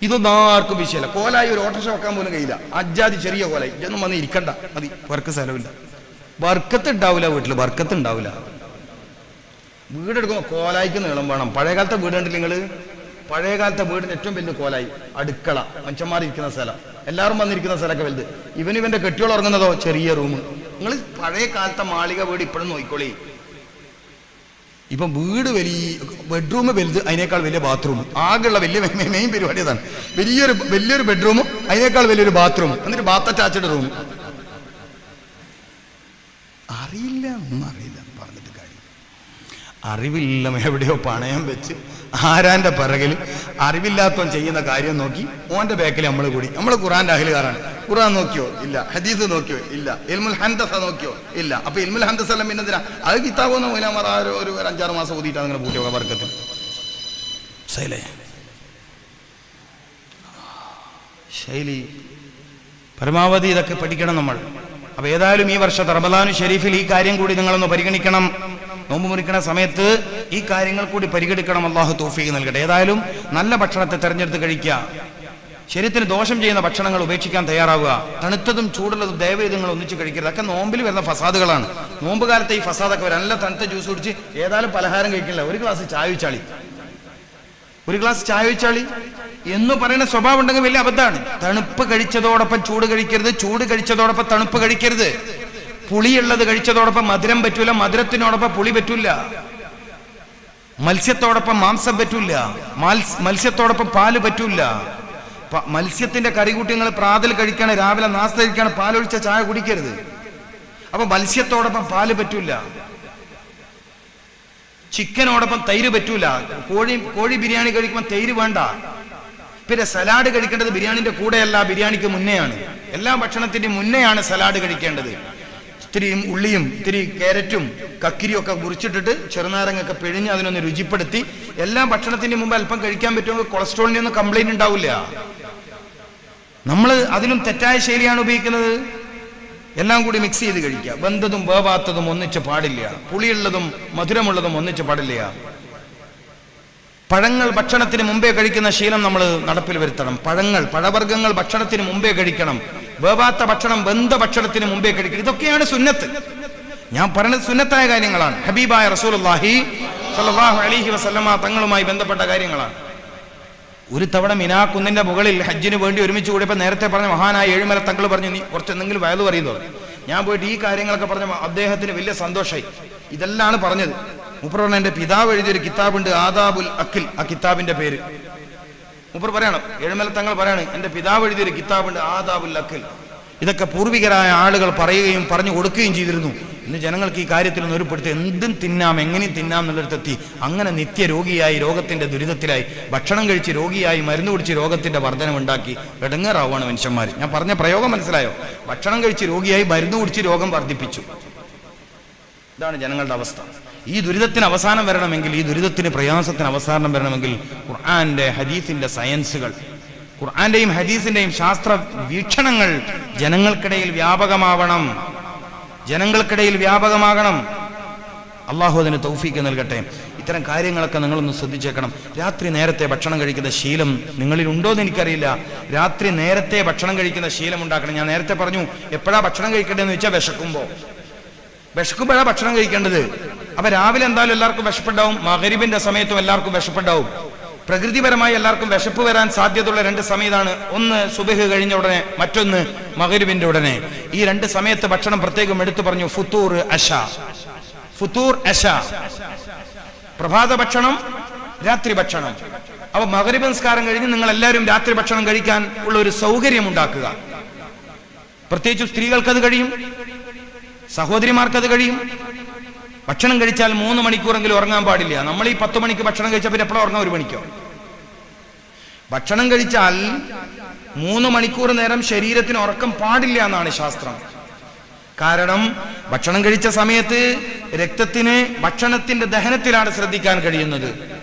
ഇതൊന്നും ആർക്കും വിഷയമല്ല. കോലായി ഒരു ഓട്ടോറിക്ഷ വെക്കാൻ പോലും കഴിയില്ല. അജാതി ചെറിയ കോലായി, ഇതൊന്നും വന്ന് ഇരിക്കണ്ട, മതി, വർക്ക് സ്ഥലമില്ല. ബർക്കത്ത് ഉണ്ടാവില്ല വീട്ടിൽ, ബർക്കത്ത് ഉണ്ടാവില്ല. വീടെടുക്കുമ്പോൾ കോലായിക്ക് നീളം വേണം. പഴയകാലത്തെ വീട് കണ്ടില്ല നിങ്ങൾ? പഴയകാലത്തെ വീടിന്റെ ഏറ്റവും വലിയ കോലായി അടുക്കള, മനുഷ്യന്മാർ ഇരിക്കുന്ന സ്ഥലം, എല്ലാവരും വന്നിരിക്കുന്ന സ്ഥലമൊക്കെ വലുത്. ഇവന്റെ കെട്ടിയോൾ ഉറങ്ങുന്നതോ ചെറിയ റൂം. നിങ്ങൾ പഴയ കാലത്തെ മാളിക വീട് ഇപ്പോഴും നോക്കിക്കോളി. ഇപ്പം വീട് വലിയ ബെഡ്റൂം വലുത്, അതിനേക്കാൾ വലിയ ബാത്റൂം. ആകെയുള്ള വലിയ മെയിൻ പരിപാടി അതാണ്. വലിയൊരു ബെഡ്റൂമും അതിനേക്കാൾ വലിയൊരു ബാത്റൂം, എന്നിട്ട് ബാത്ത് അറ്റാച്ച്ഡ് റൂം. അറിയില്ല, ഒന്നും അറിയില്ല, പറഞ്ഞിട്ട് കാര്യം. അറിവില്ല എവിടെയോ പണയം വെച്ച് ആരാന്റെ പിറകിൽ അറിവില്ലാത്തവൻ ചെയ്യുന്ന കാര്യം നോക്കി ഓന്റെ ബാക്കിൽ നമ്മൾ കൂടി. നമ്മൾ ഖുറാന്റെ അഹ്ലുകാരാണ്. ഖുറാൻ നോക്കിയോ? ഇല്ല. ഹദീസ് നോക്കിയോ? ഇല്ല. ഇൽമുൽ ഹൻദസ നോക്കിയോ? ഇല്ല. അപ്പൊ ഇൽമുൽ ഹൻദസ എല്ലാം പിന്നെ എന്തിനാ? അത് കിതാബൊന്നും മൂലാമർ ഒരു 5-6 മാസം ഊതിയിട്ട് അങ്ങനെ പൂട്ടിയോ വർക്കത്തിൽ ശൈലി. പരമാവധി ഇതൊക്കെ പഠിക്കണം നമ്മൾ. അപ്പൊ ഏതായാലും ഈ വർഷത്തെ റമദാനു ഷരീഫിൽ ഈ കാര്യം കൂടി നിങ്ങളൊന്ന് പരിഗണിക്കണം. നോമ്പ് മുറിക്കുന്ന സമയത്ത് ഈ കാര്യങ്ങൾ കൂടി പരിഗണിക്കണം. അള്ളാഹു തൗഫീഖ് നൽകട്ടെ. ഏതായാലും നല്ല ഭക്ഷണത്തെ തെരഞ്ഞെടുത്ത് കഴിക്കുക. ശരീരത്തിന് ദോഷം ചെയ്യുന്ന ഭക്ഷണങ്ങൾ ഉപേക്ഷിക്കാൻ തയ്യാറാവുക. തണുത്തതും ചൂടുള്ളതും ദയവേത് നിങ്ങൾ ഒന്നിച്ച് കഴിക്കരുത്. അതൊക്കെ നോമ്പിൽ വരുന്ന ഫസാദുകളാണ്. നോമ്പ് കാലത്ത് ഈ ഫസാദൊക്കെ വരും. നല്ല തണുത്ത ജ്യൂസ് കുടിച്ച് ഏതായാലും പലഹാരം കഴിക്കില്ല, ഒരു ഗ്ലാസ് ചായ വെച്ചാളി എന്ന് പറയുന്ന സ്വഭാവം ഉണ്ടെങ്കിൽ വലിയ അബദ്ധമാണ്. തണുപ്പ് കഴിച്ചതോടൊപ്പം ചൂട് കഴിക്കരുത്, ചൂട് കഴിച്ചതോടൊപ്പം തണുപ്പ് കഴിക്കരുത്. പുളിയുള്ളത് കഴിച്ചതോടൊപ്പം മധുരം പറ്റൂല, മധുരത്തിനോടൊപ്പം പുളി പറ്റൂല. മത്സ്യത്തോടൊപ്പം മാംസം പറ്റൂല, മത്സ്യത്തോടൊപ്പം പാല് പറ്റൂല. മത്സ്യത്തിന്റെ കറികൂട്ടിങ്ങൾ പ്രാതൽ കഴിക്കാണ്, രാവിലെ നാസ്ത കഴിക്കാണ്, പാലൊഴിച്ച ചായ കുടിക്കരുത്. അപ്പൊ മത്സ്യത്തോടൊപ്പം പാല് പറ്റൂല. ചിക്കനോടൊപ്പം തൈര് പറ്റൂല. കോഴി ബിരിയാണി കഴിക്കുമ്പോൾ തൈര് വേണ്ട. പിന്നെ സലാഡ് കഴിക്കേണ്ടത് ബിരിയാണിന്റെ കൂടെയല്ല, ബിരിയാണിക്ക് മുന്നെയാണ്. എല്ലാ ഭക്ഷണത്തിന്റെയും മുന്നെയാണ് സലാഡ് കഴിക്കേണ്ടത്. ഇത്തിരി ഉള്ളിയും ഇത്തിരി ക്യാരറ്റും കക്കിരിയും ഒക്കെ മുറിച്ചിട്ടിട്ട് ചെറുനാരങ്ങൊക്കെ പിഴിഞ്ഞ് അതിനൊന്ന് രുചിപ്പെടുത്തി എല്ലാ ഭക്ഷണത്തിന്റെ മുമ്പ് അല്പം കഴിക്കാൻ പറ്റുമെങ്കിൽ കൊളസ്ട്രോളിന് ഒന്നും കംപ്ലൈന്റ് ഉണ്ടാവില്ല. നമ്മൾ അതിലും തെറ്റായ ശൈലിയാണ് ഉപയോഗിക്കുന്നത്. എല്ലാം കൂടി മിക്സ് ചെയ്ത് കഴിക്കുക. വെന്തതും വേവാത്തതും ഒന്നിച്ച് പാടില്ല. പുളിയുള്ളതും മധുരമുള്ളതും ഒന്നിച്ച് പാടില്ല. പഴങ്ങൾ ഭക്ഷണത്തിന് മുമ്പേ കഴിക്കുന്ന ശീലം നമ്മൾ നടപ്പിൽ വരുത്തണം. പഴവർഗ്ഗങ്ങൾ ഭക്ഷണത്തിന് മുമ്പേ കഴിക്കണം. വേവാത്ത ഭക്ഷണം വെന്ത ഭക്ഷണത്തിന് മുമ്പേ കഴിക്കണം. ഇതൊക്കെയാണ് സുന്നത്ത്. ഞാൻ പറയുന്നത് സുന്നത്തായ കാര്യങ്ങളാണ്. ഹബീബായ റസൂലുള്ളാഹി സ്വല്ലല്ലാഹു അലൈഹി വസല്ലമ തങ്ങളുമായി ബന്ധപ്പെട്ട കാര്യങ്ങളാണ്. ഒരു തവണ മിനാ കുന്നിന്റെ മുകളിൽ ഹജ്ജിന് വേണ്ടി ഒരുമിച്ച് കൂടിയപ്പോൾ നേരത്തെ പറഞ്ഞ മഹാനായ ഏഴുമല തങ്ങൾ പറഞ്ഞു, നീ കുറച്ചെന്തെങ്കിലും വയലു പറയുന്നത്. ഞാൻ പോയിട്ട് ഈ കാര്യങ്ങളൊക്കെ പറഞ്ഞ അദ്ദേഹത്തിന് വലിയ സന്തോഷമായി. ഇതെല്ലാം പറഞ്ഞത് മൂപ്പർ പറഞ്ഞ എന്റെ പിതാവ് എഴുതിയൊരു കിതാബുണ്ട്, ആദാബുൽ അഖിൽ. ആ കിതാബിന്റെ പേര് മൂപ്പർ പറയണം, ഏഴുമല തങ്ങൾ പറയാണ്, എന്റെ പിതാവ് എഴുതിയൊരു കിതാബുണ്ട്, ആദാബുൽ അഖിൽ. ഇതൊക്കെ പൂർവികരായ ആളുകൾ പറയുകയും പറഞ്ഞു കൊടുക്കുകയും ചെയ്തിരുന്നു. ഇന്ന് ജനങ്ങൾക്ക് ഈ കാര്യത്തിൽ ഒന്ന് ഒരുപ്പെടുത്തി എന്തും തിന്നാം, എങ്ങനെയും തിന്നാം എന്നുള്ളിടത്തെത്തി. അങ്ങനെ നിത്യരോഗിയായി, രോഗത്തിന്റെ ദുരിതത്തിലായി, ഭക്ഷണം കഴിച്ച് രോഗിയായി, മരുന്ന് കുടിച്ച് രോഗത്തിന്റെ വർധനമുണ്ടാക്കി ഇടങ്ങേറാവുകയാണ് മനുഷ്യന്മാർ. ഞാൻ പറഞ്ഞ പ്രയോഗം മനസ്സിലായോ? ഭക്ഷണം കഴിച്ച് രോഗിയായി, മരുന്ന് കുടിച്ച് രോഗം വർദ്ധിപ്പിച്ചു. ഇതാണ് ജനങ്ങളുടെ അവസ്ഥ. ഈ ദുരിതത്തിന് അവസാനം വരണമെങ്കിൽ, ഈ ദുരിതത്തിന് പ്രയാസത്തിന് അവസാനം വരണമെങ്കിൽ ഖുർആന്റെ ഹദീസിന്റെ സയൻസുകൾ, ഖുർആന്റെയും ഹദീസിന്റെയും ശാസ്ത്ര വീക്ഷണങ്ങൾ ജനങ്ങൾക്കിടയിൽ വ്യാപകമാകണം. അള്ളാഹു അതിന് തൗഫീക്ക് നൽകട്ടെ. ഇത്തരം കാര്യങ്ങളൊക്കെ നിങ്ങളൊന്ന് ശ്രദ്ധിച്ചേക്കണം. രാത്രി നേരത്തെ ഭക്ഷണം കഴിക്കുന്ന ശീലം നിങ്ങളിൽ ഉണ്ടോ എന്ന് എനിക്കറിയില്ല. രാത്രി നേരത്തെ ഭക്ഷണം കഴിക്കുന്ന ശീലം ഉണ്ടാക്കണം. ഞാൻ നേരത്തെ പറഞ്ഞു, എപ്പോഴാ ഭക്ഷണം കഴിക്കേണ്ടതെന്ന് വെച്ചാൽ വിശക്കുമ്പോഴാണ് ഭക്ഷണം കഴിക്കേണ്ടത്. അപ്പൊ രാവിലെ എന്തായാലും എല്ലാവർക്കും വിശപ്പുണ്ടാവും, മഗ്‌രിബിന്റെ സമയത്തും എല്ലാവർക്കും വിശപ്പുണ്ടാവും. പ്രകൃതിപരമായി എല്ലാവർക്കും വിശപ്പ് വരാൻ സാധ്യതയുള്ള 2 സമയത്താണ്. ഒന്ന് സുബഹ് കഴിഞ്ഞ ഉടനെ, മറ്റൊന്ന് മഗ്‌രിബിന്റെ ഉടനെ. ഈ 2 സമയത്ത് ഭക്ഷണം പ്രത്യേകം എടുത്തു പറഞ്ഞു. ഫുത്തൂർ അശ, പ്രഭാത ഭക്ഷണം, രാത്രി ഭക്ഷണം. അപ്പൊ മഗ്‌രിബ് നിസ്കാരം കഴിഞ്ഞ് നിങ്ങൾ എല്ലാവരും രാത്രി ഭക്ഷണം കഴിക്കാൻ ഉള്ള ഒരു സൗകര്യം ഉണ്ടാക്കുക. പ്രത്യേകിച്ച് സ്ത്രീകൾക്കത് കഴിയും, സഹോദരിമാർക്കത് കഴിയും. ഭക്ഷണം കഴിച്ചാൽ 3 മണിക്കൂറെങ്കിലും ഉറങ്ങാൻ പാടില്ല. നമ്മൾ ഈ 10 മണിക്ക് ഭക്ഷണം കഴിച്ചാൽ പിന്നെ എപ്പോഴും ഉറങ്ങാൻ 1 മണിക്കോ? ഭക്ഷണം കഴിച്ചാൽ 3 മണിക്കൂർ നേരം ശരീരത്തിന് ഉറക്കം പാടില്ല എന്നാണ് ശാസ്ത്രം. കാരണം ഭക്ഷണം കഴിച്ച സമയത്ത് രക്തത്തിന് ഭക്ഷണത്തിന്റെ ദഹനത്തിലാണ് ശ്രദ്ധിക്കാൻ കഴിയുന്നത്.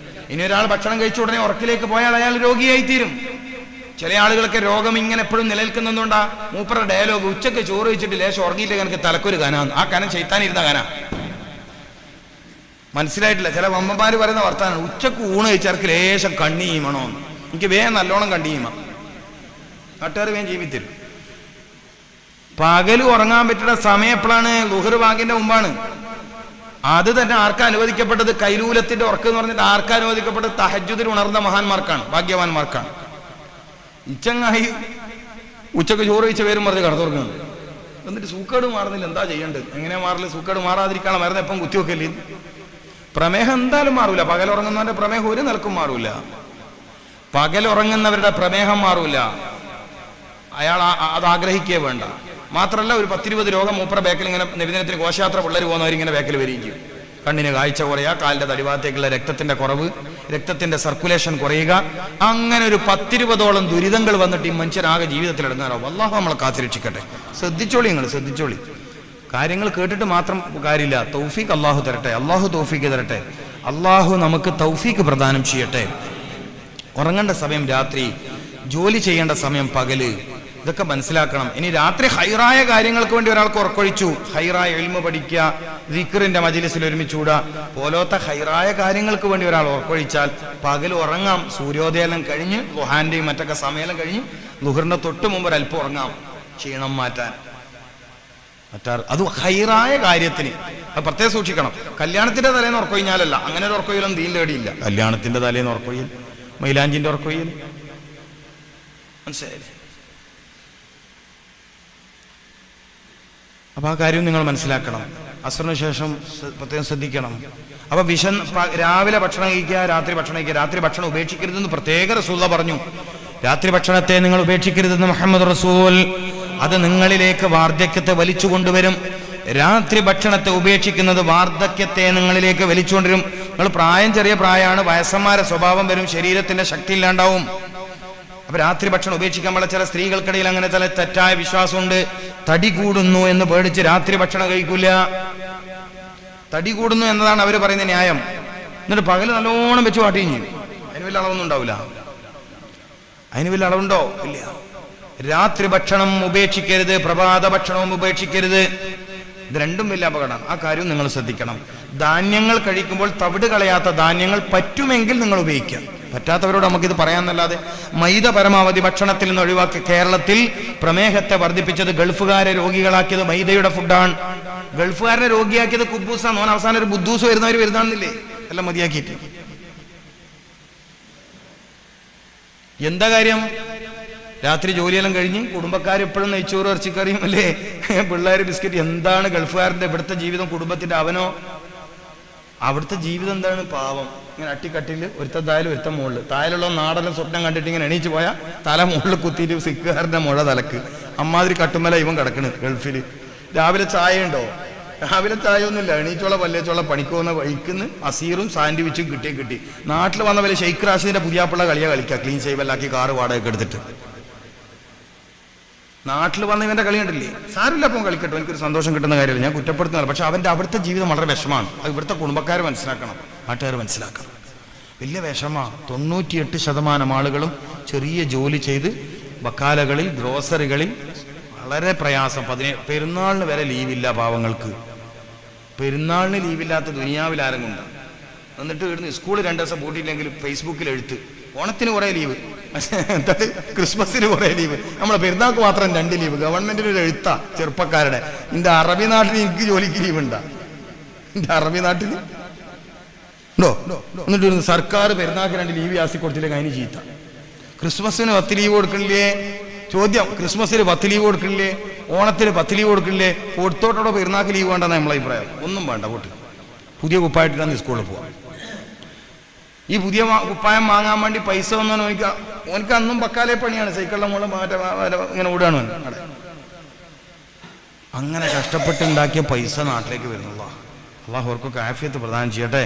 ഇനി ഒരാൾ ഭക്ഷണം കഴിച്ച ഉടനെ ഉറക്കിലേക്ക് പോയാൽ അയാൾ രോഗിയായി തീരും. ചില ആളുകൾക്ക് രോഗം ഇങ്ങനെ എപ്പോഴും നിലനിൽക്കുന്നതുകൊണ്ടാ മൂപ്പറുടെ ഡയലോഗ്, ഉച്ചക്ക് ചോറ് വെച്ചിട്ട് ലേശം ഉറങ്ങിയിട്ട് എനിക്ക് തലക്കൊരു കനാന്ന്. ആ കനം ചെയ്ത്താനിരുന്ന കന. മനസ്സിലായിട്ടില്ല. ചില വമ്പന്മാര് പറയുന്ന വർത്താനം, ഉച്ചക്ക് ഊണ് കഴിച്ചവർക്ക് ലേശം കണ്ണി ചെയ്യണോന്ന്. എനിക്ക് വേഗം നല്ലോണം കണ്ണി ചെയ്യുക, നാട്ടുകാർ വേഗം ജീവിതത്തിൽ. പകല് ഉറങ്ങാൻ പറ്റുന്ന സമയം എപ്പോഴാണ്? ളുഹർ ബാങ്കിന്റെ മുമ്പാണ്. അത് തന്നെ ആർക്കാ അനുവദിക്കപ്പെട്ടത്? കൈലൂലത്തിന്റെ ഉറക്കം എന്ന് പറഞ്ഞിട്ട് ആർക്കാ അനുവദിക്കപ്പെട്ടത്? തഹജ്ജുദിൽ ഉണർന്ന മഹാന്മാർക്കാണ്, ഭാഗ്യവാന്മാർക്കാണ്. ഇച്ചങ്ങായി ഉച്ചക്ക് ചോറ് കഴിച്ച പേരും പറഞ്ഞ് കടത്തുറക്കുന്നത്. എന്നിട്ട് സൂക്കേട് മാറുന്നില്ല, എന്താ ചെയ്യേണ്ടത്? എങ്ങനെ മാറില്ല? സൂക്കേട് മാറാതിരിക്കാണ് മരുന്ന് എപ്പം കുത്തിവെക്കല്ലേ? പ്രമേഹം എന്തായാലും മാറൂല. പകലുറങ്ങുന്നവന്റെ പ്രമേഹം ഒരു നിലക്കും മാറൂല. പകലുറങ്ങുന്നവരുടെ പ്രമേഹം മാറൂല. അയാൾ അത് ആഗ്രഹിക്കേ വേണ്ട. മാത്രമല്ല, ഒരു 10-20 രോഗം മൂപ്പറ ബാക്കിൽ ഇങ്ങനെ നബിദിനത്തിന് ഘോഷയാത്ര പിള്ളേർ പോകുന്നവരിങ്ങനെ ബാക്കിൽ വരികയും. കണ്ണിന് കാഴ്ച കുറയുക, കാലിന്റെ തടിഭാഗത്തേക്കുള്ള രക്തത്തിന്റെ കുറവ്, രക്തത്തിന്റെ സർക്കുലേഷൻ കുറയുക, അങ്ങനെ ഒരു 10-20ഓളം ദുരിതങ്ങൾ വന്നിട്ട് ഈ മനുഷ്യരാകെ ജീവിതത്തിൽ ഇടങ്ങാറാവും. അല്ലാഹു നമ്മളെ കാത്തിരക്ഷിക്കട്ടെ. ശ്രദ്ധിച്ചോളി, നിങ്ങൾ ശ്രദ്ധിച്ചോളി. കാര്യങ്ങൾ കേട്ടിട്ട് മാത്രം കാര്യമില്ല. തൗഫീഖ് അള്ളാഹു തരട്ടെ, അള്ളാഹു തൗഫീഖ് തരട്ടെ, അള്ളാഹു നമുക്ക് തൗഫീഖ് പ്രദാനം ചെയ്യട്ടെ. ഉറങ്ങേണ്ട സമയം രാത്രി, ജോലി ചെയ്യേണ്ട സമയം പകല്, ഇതൊക്കെ മനസ്സിലാക്കണം. ഇനി രാത്രി ഹൈറായ കാര്യങ്ങൾക്ക് വേണ്ടി ഒരാൾക്ക് ഉറക്കൊഴിച്ചു, ഹൈറായ ഇൽമു പഠിക്കുക, ദിക്റിന്റെ മജ്ലിസിൽ ഒരുമിച്ചൂടുക പോലത്തെ ഹൈറായ കാര്യങ്ങൾക്ക് വേണ്ടി ഒരാൾ ഉറക്കൊഴിച്ചാൽ പകൽ ഉറങ്ങാം. സൂര്യോദയം കഴിഞ്ഞ് ളുഹാന്റെയും മറ്റൊക്കെ സമയം കഴിഞ്ഞ് ളുഹറിന്റെ തൊട്ട് മുമ്പ് ഒരല്പം ഉറങ്ങാം, ക്ഷീണം മാറ്റാൻ. അത് ഹൈറായ കാര്യത്തിന് അത് പ്രത്യേകം സൂക്ഷിക്കണം. കല്യാണത്തിന്റെ തലേന്ന് ഉറക്കൊഴിഞ്ഞാലല്ല, അങ്ങനെ ഒരു ഉറക്കൊയ്യലൊന്നും ദീൻ തേടിയില്ല. കല്യാണത്തിന്റെ തലേന്ന് ഉറക്കൊയ്യൽ, മൈലാഞ്ചിന്റെ ഉറക്കൊയ്യൽ, മനസ്സിലായില്ലേ? അപ്പൊ ആ കാര്യം നിങ്ങൾ മനസ്സിലാക്കണം. അസ്റിന് ശേഷം പ്രത്യേകം ശ്രദ്ധിക്കണം. അപ്പൊ രാവിലെ ഭക്ഷണം കഴിക്കുക, രാത്രി ഭക്ഷണം കഴിക്കുക. രാത്രി ഭക്ഷണം ഉപേക്ഷിക്കരുതെന്ന് പ്രത്യേക റസൂൽ പറഞ്ഞു. രാത്രി ഭക്ഷണത്തെ നിങ്ങൾ ഉപേക്ഷിക്കരുതെന്ന് മുഹമ്മദ് റസൂൽ. അത് നിങ്ങളിലേക്ക് വാർദ്ധക്യത്തെ വലിച്ചു കൊണ്ടുവരും. രാത്രി ഭക്ഷണത്തെ ഉപേക്ഷിക്കുന്നത് വാർദ്ധക്യത്തെ നിങ്ങളിലേക്ക് വലിച്ചുകൊണ്ടുവരും. നിങ്ങൾ ചെറിയ പ്രായമാണ്, വയസ്സന്മാരെ സ്വഭാവം വരും, ശരീരത്തിന്റെ ശക്തി ഇല്ലാണ്ടാവും. അപ്പൊ രാത്രി ഭക്ഷണം ഉപേക്ഷിക്കാൻ പാടില്ല. ചില സ്ത്രീകൾക്കിടയിൽ അങ്ങനെ ചില തെറ്റായ വിശ്വാസമുണ്ട്. തടി കൂടുന്നു എന്ന് പേടിച്ച് രാത്രി ഭക്ഷണം കഴിക്കൂല. തടി കൂടുന്നു എന്നതാണ് അവർ പറയുന്ന ന്യായം. എന്നിട്ട് പകല് നല്ലോണം വെച്ച് വാട്ടിയും ചെയ്യും. അതിന് വലിയ അളവൊന്നും ഉണ്ടാവില്ല. അതിന് വലിയ അളവുണ്ടോ? ഇല്ല. രാത്രി ഭക്ഷണം ഉപേക്ഷിക്കരുത്, പ്രഭാത ഭക്ഷണവും ഉപേക്ഷിക്കരുത്. ഇത് രണ്ടും വലിയ അപകടമാണ്. ആ കാര്യം നിങ്ങൾ ശ്രദ്ധിക്കണം. ധാന്യങ്ങൾ കഴിക്കുമ്പോൾ തവിട് കളയാത്ത ധാന്യങ്ങൾ പറ്റുമെങ്കിൽ നിങ്ങൾ ഉപയോഗിക്കുക. പറ്റാത്തവരോട് നമുക്കിത് പറയാന്നല്ലാതെ മൈദ പരമാവധി ഭക്ഷണത്തിൽ നിന്ന് ഒഴിവാക്കി. കേരളത്തിൽ പ്രമേഹത്തെ വർദ്ധിപ്പിച്ചത്, ഗൾഫുകാരെ രോഗികളാക്കിയത് മൈദയുടെ ഫുഡാണ്. ഗൾഫുകാരനെ രോഗിയാക്കിയത് കുബൂസാണ്. ഓൻ അവസാനം ഒരു ബുദ്ധൂസ് വരുന്നവർ വരുന്നാണെന്നില്ലേ എല്ലാം മതിയാക്കിയിട്ട്. എന്താ കാര്യം? രാത്രി ജോലിയെല്ലാം കഴിഞ്ഞ് കുടുംബക്കാർ എപ്പോഴും നെയ്ച്ചോറ് ഇറച്ചിക്കറിയും അല്ലേ, പിള്ളേർ ബിസ്ക്കറ്റ്. എന്താണ് ഗൾഫുകാരന്റെ ഇവിടുത്തെ ജീവിതം? കുടുംബത്തിന്റെ അവനോ അവിടുത്തെ ജീവിതം എന്താണ്? പാവം. ഇങ്ങനെ അട്ടിക്കട്ടില് ഒരുത്തായാലും ഒരുത്ത മുകളിൽ, തായലുള്ള നാടെല്ലാം സ്വപ്നം കണ്ടിട്ട് ഇങ്ങനെ എണീച്ച് പോയാൽ തല മുകളിൽ കുത്തിയിട്ട് സിക്കുകാരന്റെ മുഴ തലക്ക് അമ്മാതിരി കട്ടുമല ഇവൻ കിടക്കണ് ഗൾഫില്. രാവിലെ ചായ ഉണ്ടോ? രാവിലെ ചായ ഒന്നുമില്ല. എണീച്ചോള പല്ലേച്ചോള പണിക്ക് പോകുന്ന വഴിക്കുന്ന് അസീറും സാൻഡ്വിച്ചും കിട്ടി. നാട്ടിൽ വന്ന പോലെ ഷെയ്ഖ് റാഷിദിന്റെ പുതിയാപ്പിള്ള കളിക്കുക, ക്ലീൻ ഷേവല്ലാക്കി കാറ് വാടകയൊക്കെ എടുത്തിട്ട്. നാട്ടിൽ വന്ന ഇവന്റെ കളി കണ്ടില്ലേ? സാരില്ല, അപ്പം കളിക്കട്ടെ, എനിക്കൊരു സന്തോഷം കിട്ടുന്ന കാര്യമില്ല, ഞാൻ കുറ്റപ്പെടുത്തുന്നില്ല. പക്ഷെ അവന്റെ അവിടുത്തെ ജീവിതം വളരെ വിഷമാണ്. അത് ഇവിടുത്തെ കുടുംബക്കാർ മനസ്സിലാക്കണം, നാട്ടുകാർ മനസ്സിലാക്കണം. വലിയ വിഷമാണ്. 98% ആളുകളും ചെറിയ ജോലി ചെയ്ത് വക്കാലകളിൽ, ഗ്രോസറികളിൽ വളരെ പ്രയാസം. പെരുന്നാളിന് വരെ ലീവില്ല പാവങ്ങൾക്ക്. പെരുന്നാളിന് ലീവില്ലാത്ത ദുനിയാവിൽ ആരെങ്കിലും. എന്നിട്ട് ഇവിടുന്ന് സ്കൂൾ 2 ദിവസം പൂട്ടിയില്ലെങ്കിൽ ഫേസ്ബുക്കിൽ എഴുത്ത്. ഓണത്തിന് കുറേ ലീവ്, ക്രിസ്മസിന് കുറേ ലീവ്, നമ്മളെ പെരുന്നാൾക്ക് മാത്രം 2 ലീവ്. ഗവൺമെന്റിന് ഒരു എഴുത്താ ചെറുപ്പക്കാരുടെ. എന്റെ അറബി നാട്ടിൽ എനിക്ക് ജോലിക്ക് ലീവ് ഉണ്ടാ? എന്റെ അറബി നാട്ടിൽ ഉണ്ടോ? എന്നിട്ട് സർക്കാർ പെരുന്നാൾക്ക് 2 ലീവ് ആസി കൊടുത്തില്ലെങ്കിൽ അതിന് ചീത്ത. ക്രിസ്മസിന് 10 ലീവ് കൊടുക്കണില്ലേ? ചോദ്യം. ക്രിസ്മസിന് 10 ലീവ് കൊടുക്കണില്ലേ? ഓണത്തിന് 10 ലീവ് കൊടുക്കണില്ലേ? കൊടുത്തോട്ടോടെ പെരുന്നാൾക്ക് ലീവ് വേണ്ടെന്ന നമ്മളെ അഭിപ്രായം. ഒന്നും വേണ്ട, പോട്ട്. പുതിയ കുപ്പായിട്ടാണ് സ്കൂളിൽ പോവാം. ഈ പുതിയ കുപ്പായം വാങ്ങാൻ വേണ്ടി പൈസ വന്നോ ഓനിക്ക് അന്നും ബക്കാലെ പണിയാണ്. സൈക്കിളിലെ മുകളിൽ ഇങ്ങനെ ഓടുകയാണ് അവിടെ. അങ്ങനെ കഷ്ടപ്പെട്ടുണ്ടാക്കിയ പൈസ നാട്ടിലേക്ക് വരുന്നുള്ള അള്ളാഹു അവർക്കൊക്കെ ആഫിയത്ത് പ്രദാനം ചെയ്യട്ടെ.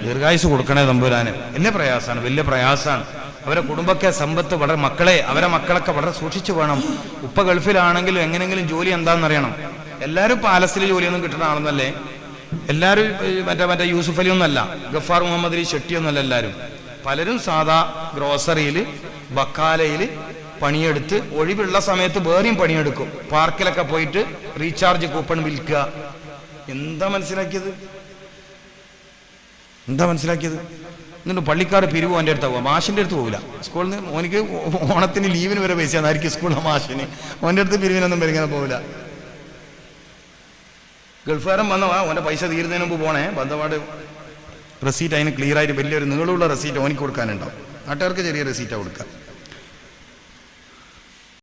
ദീർഘായുസ് കൊടുക്കണേ തമ്പുരാന്. വലിയ പ്രയാസമാണ്, വലിയ പ്രയാസമാണ്. അവരെ കുടുംബക്കെ സമ്പത്ത് വളരെ, അവരെ മക്കളൊക്കെ വളരെ സൂക്ഷിച്ചു വേണം. ഉപ്പ ഗൾഫിലാണെങ്കിലും എങ്ങനെങ്കിലും ജോലി എന്താണെന്നറിയണം. എല്ലാവരും പാലസിൽ ജോലിയൊന്നും കിട്ടണ ആണെന്നല്ലേ? എല്ലാവരും മറ്റേ യൂസുഫ് അലി ഒന്നല്ല, ഗഫാർ മുഹമ്മദ് അലി ഷെട്ടി ഒന്നല്ല. എല്ലാവരും പലരും സാധാ ഗ്രോസറിയിൽ, ബക്കാലയിൽ പണിയെടുത്ത് ഒഴിവുള്ള സമയത്ത് വേറെയും പണിയെടുക്കും. പാർക്കിലൊക്കെ പോയിട്ട് റീചാർജ് കൂപ്പൺ വിൽക്കുക. എന്താ മനസ്സിലാക്കിയത്? എന്താ മനസ്സിലാക്കിയത്? എന്നിട്ട് പള്ളിക്കാർ പിരിവ് എൻ്റെ അടുത്ത് പോവാം, മാഷിൻ്റെ അടുത്ത് പോകില്ല. സ്കൂളിൽ നിന്ന് ഓനിക്ക് ഓണത്തിന് ലീവിന് വരെ പൈസ ആയിരിക്കും സ്കൂളിലെ മാഷിന്, ഓൻ്റെ അടുത്ത് പിരിവിനൊന്നും ഇങ്ങനെ പോകില്ല. ഗൾഫുകാരൻ വന്നവാ ഓൻ്റെ പൈസ തീരുന്നതിന് മുമ്പ് പോണേ, ബന്ധപാട് റെസീറ്റ് അതിന് ക്ലിയർ ആയിട്ട് വലിയൊരു നീളമുള്ള റെസീറ്റ് ഓനിക്ക് കൊടുക്കാനുണ്ടാവും, നാട്ടുകാർക്ക് ചെറിയ റെസീറ്റാണ് കൊടുക്കുക.